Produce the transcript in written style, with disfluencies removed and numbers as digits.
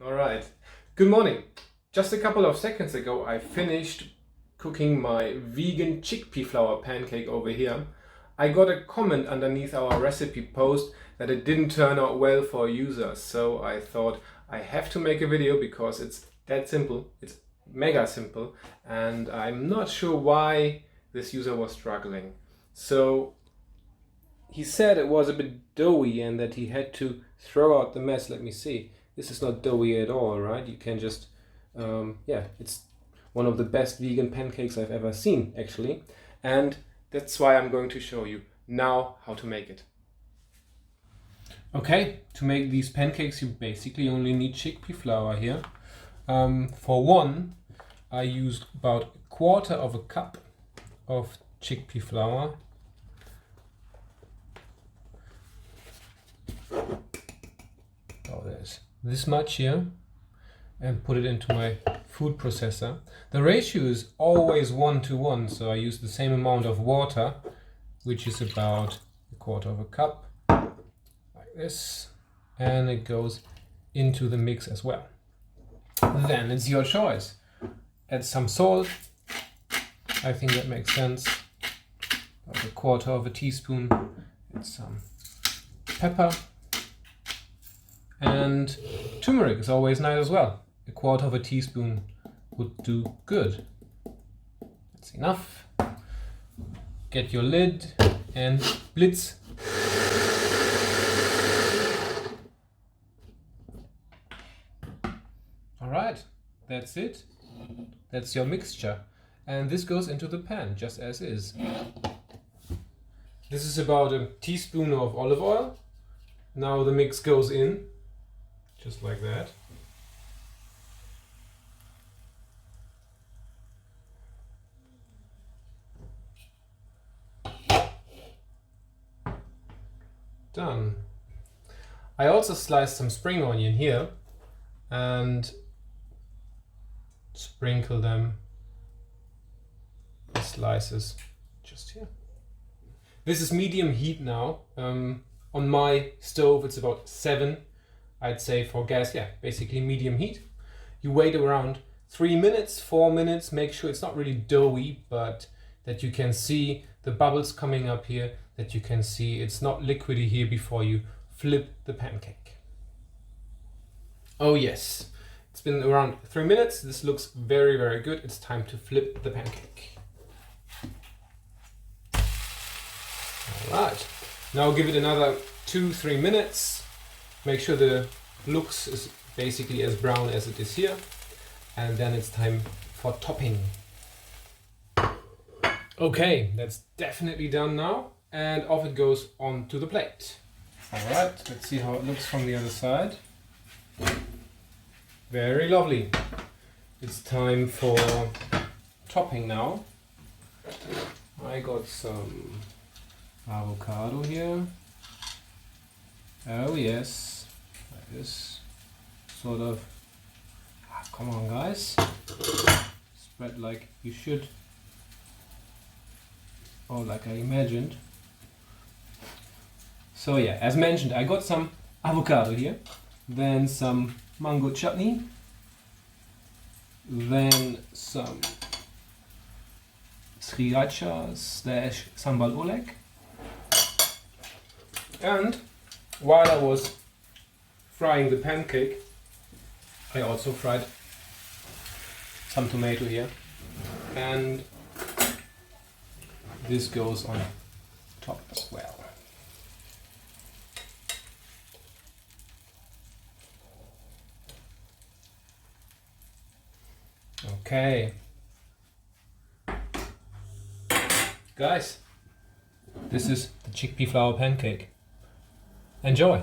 Alright, good morning. Just a couple of seconds ago I finished cooking my vegan chickpea flour pancake over here. I got a comment underneath our recipe post that it didn't turn out well for users, so I thought I have to make a video because it's that simple. It's mega simple and I'm not sure why this user was struggling. So he said it was a bit doughy and that he had to throw out the mess. Let me see. This is not doughy at all, right? You can just, it's one of the best vegan pancakes I've ever seen, actually. And that's why I'm going to show you now how to make it. Okay, to make these pancakes, you basically only need chickpea flour here. For one, I used about 1/4 cup of chickpea flour. Oh, there's this much here, and put it into my food processor. The ratio is always 1:1, so I use the same amount of water, which is about 1/4 cup, like this, and it goes into the mix as well. Then it's your choice. Add some salt. I think that makes sense. About 1/4 teaspoon. Add some pepper. And turmeric is always nice as well. 1/4 teaspoon would do good. That's enough. Get your lid and blitz. Alright, that's it. That's your mixture. And this goes into the pan just as is. This is about a teaspoon of olive oil. Now the mix goes in. Just like that. Done. I also sliced some spring onion here and sprinkle them in slices just here. This is medium heat now. On my stove it's about 7. I'd say for gas, basically medium heat. You wait around 3 minutes, 4 minutes, make sure it's not really doughy, but that you can see the bubbles coming up here, that you can see it's not liquidy here before you flip the pancake. Oh yes, it's been around 3 minutes. This looks very, very good. It's time to flip the pancake. All right, now give it another 2-3 minutes. Make sure the looks is basically as brown as it is here, and then it's time for topping. Okay, that's definitely done now, and off it goes onto the plate. Alright, let's see how it looks from the other side. Very lovely. It's time for topping now. I got some avocado here. Oh yes, like this, sort of, come on guys, spread like you should, or like I imagined. So yeah, as mentioned, I got some avocado here, then some mango chutney, then some sriracha / sambal oleg, and while I was frying the pancake, I also fried some tomato here, and this goes on top as well. Okay, guys, this is the chickpea flour pancake. Enjoy!